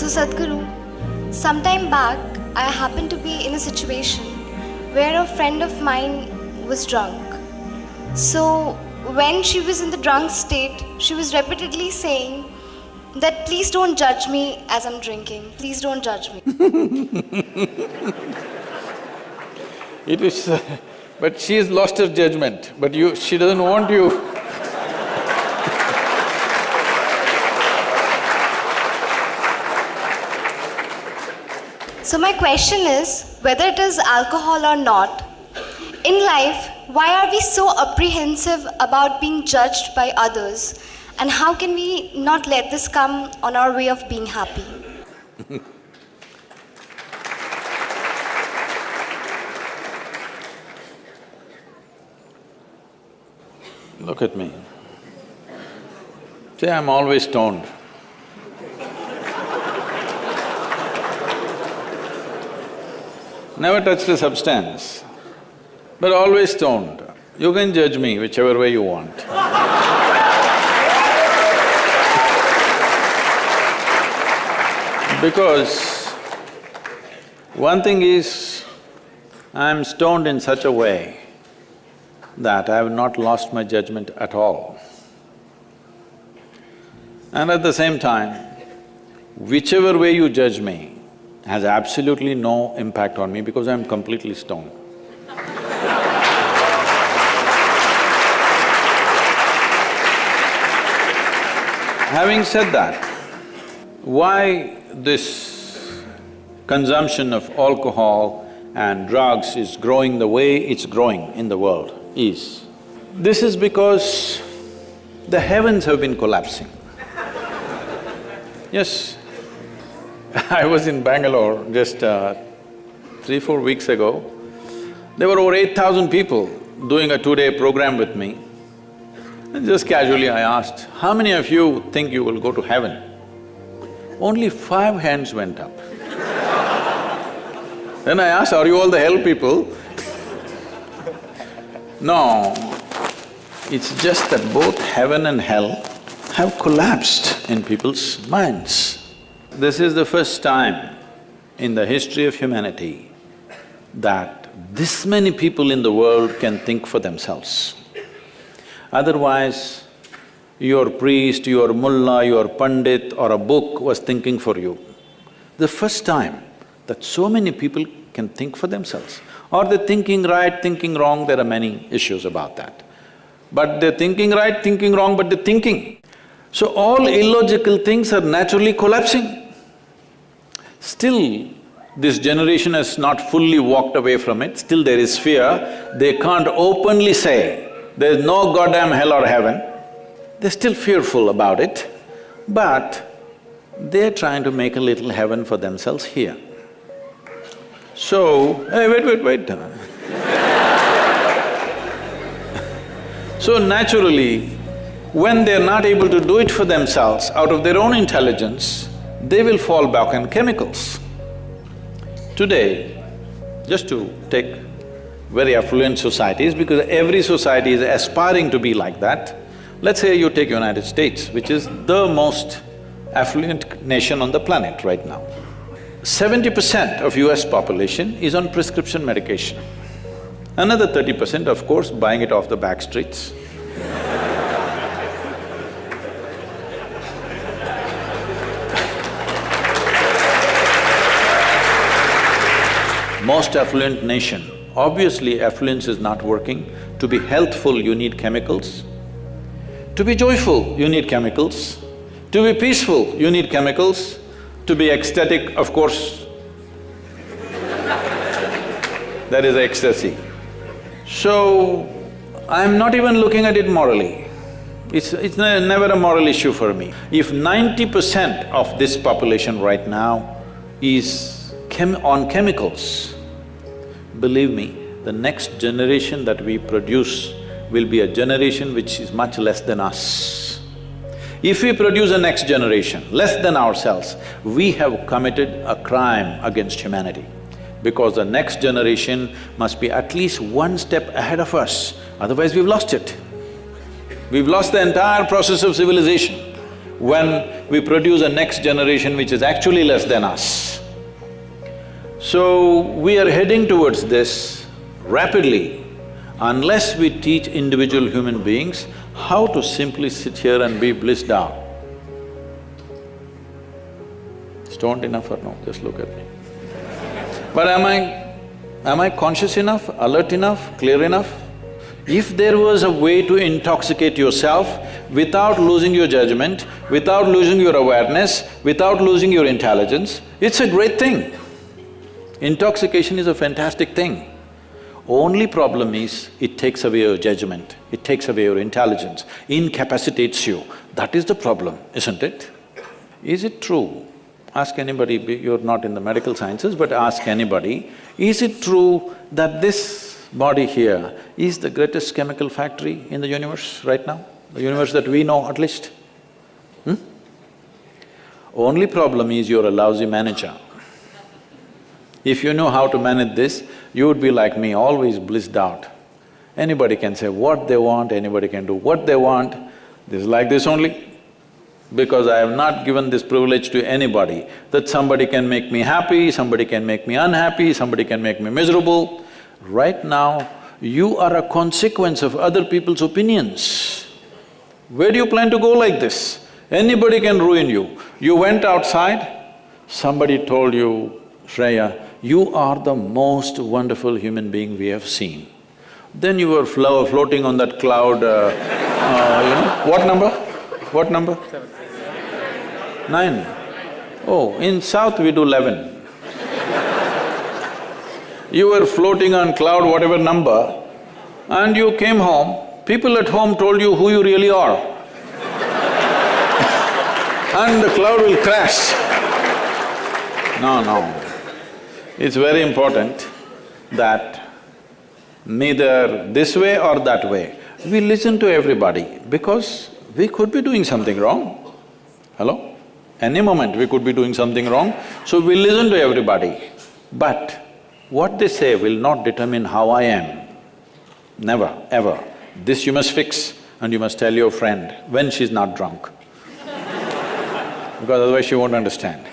Sadhguru, sometime back I happened to be in a situation where a friend of mine was drunk. So when she was in the drunk state, she was repeatedly saying that please don't judge me as I'm drinking, please don't judge me. It is… but she has lost her judgment, but she doesn't want you. So my question is, whether it is alcohol or not, in life, why are we so apprehensive about being judged by others? And how can we not let this come on our way of being happy? Look at me. See, I'm always stoned. Never touched a substance, but always stoned. You can judge me whichever way you want. Because one thing is, I'm stoned in such a way that I have not lost my judgment at all. And at the same time, whichever way you judge me has absolutely no impact on me because I'm completely stoned. Having said that, why this consumption of alcohol and drugs is growing the way it's growing in the world is, this is because the heavens have been collapsing. Yes, I was in Bangalore just 3-4 weeks ago. There were over 8,000 people doing a 2-day program with me. And just casually I asked, how many of you think you will go to heaven? Only 5 hands went up. Then I asked, are you all the hell people? No, it's just that both heaven and hell have collapsed in people's minds. This is the first time in the history of humanity that this many people in the world can think for themselves. Otherwise, your priest, your mullah, your pandit or a book was thinking for you. The first time that so many people can think for themselves. Are they thinking right, thinking wrong? There are many issues about that. But they're thinking right, thinking wrong, but they're thinking. So all illogical things are naturally collapsing. Still, this generation has not fully walked away from it, still there is fear. They can't openly say, there's no goddamn hell or heaven. They're still fearful about it, but they're trying to make a little heaven for themselves here. So, hey, wait. So naturally, when they're not able to do it for themselves out of their own intelligence, they will fall back on chemicals. Today, just to take very affluent societies, because every society is aspiring to be like that, let's say you take United States, which is the most affluent nation on the planet right now. 70% of US population is on prescription medication. Another 30%, of course, buying it off the back streets. Most affluent nation, obviously affluence is not working. To be healthful, you need chemicals. To be joyful, you need chemicals. To be peaceful, you need chemicals. To be ecstatic, of course, that is ecstasy. So, I'm not even looking at it morally. It's never a moral issue for me. If 90% of this population right now is on chemicals, believe me, the next generation that we produce will be a generation which is much less than us. If we produce a next generation less than ourselves, we have committed a crime against humanity, because the next generation must be at least one step ahead of us, otherwise we've lost it. We've lost the entire process of civilization. when we produce a next generation which is actually less than us. So, we are heading towards this rapidly unless we teach individual human beings how to simply sit here and be blissed out. Stoned enough or no? Just look at me. But am I conscious enough, alert enough, clear enough? If there was a way to intoxicate yourself without losing your judgment, without losing your awareness, without losing your intelligence, it's a great thing. Intoxication is a fantastic thing. Only problem is, it takes away your judgment, it takes away your intelligence, incapacitates you. That is the problem, isn't it? Is it true? Ask anybody, you're not in the medical sciences, but ask anybody, is it true that this body here is the greatest chemical factory in the universe right now? The universe that we know at least? Only problem is you're a lousy manager. If you know how to manage this, you would be like me, always blissed out. Anybody can say what they want, anybody can do what they want. This is like this only. Because I have not given this privilege to anybody, that somebody can make me happy, somebody can make me unhappy, somebody can make me miserable. Right now, you are a consequence of other people's opinions. Where do you plan to go like this? Anybody can ruin you. You went outside, somebody told you, Shreya, you are the most wonderful human being we have seen. Then you were floating on that cloud, what number? What number? 9. Oh, in South we do 11. You were floating on cloud whatever number and you came home, people at home told you who you really are. And the cloud will crash. No. It's very important that neither this way or that way, we listen to everybody because we could be doing something wrong. Hello? Any moment we could be doing something wrong, so we listen to everybody. But what they say will not determine how I am. Never, ever. This you must fix and you must tell your friend when she's not drunk. Because otherwise she won't understand.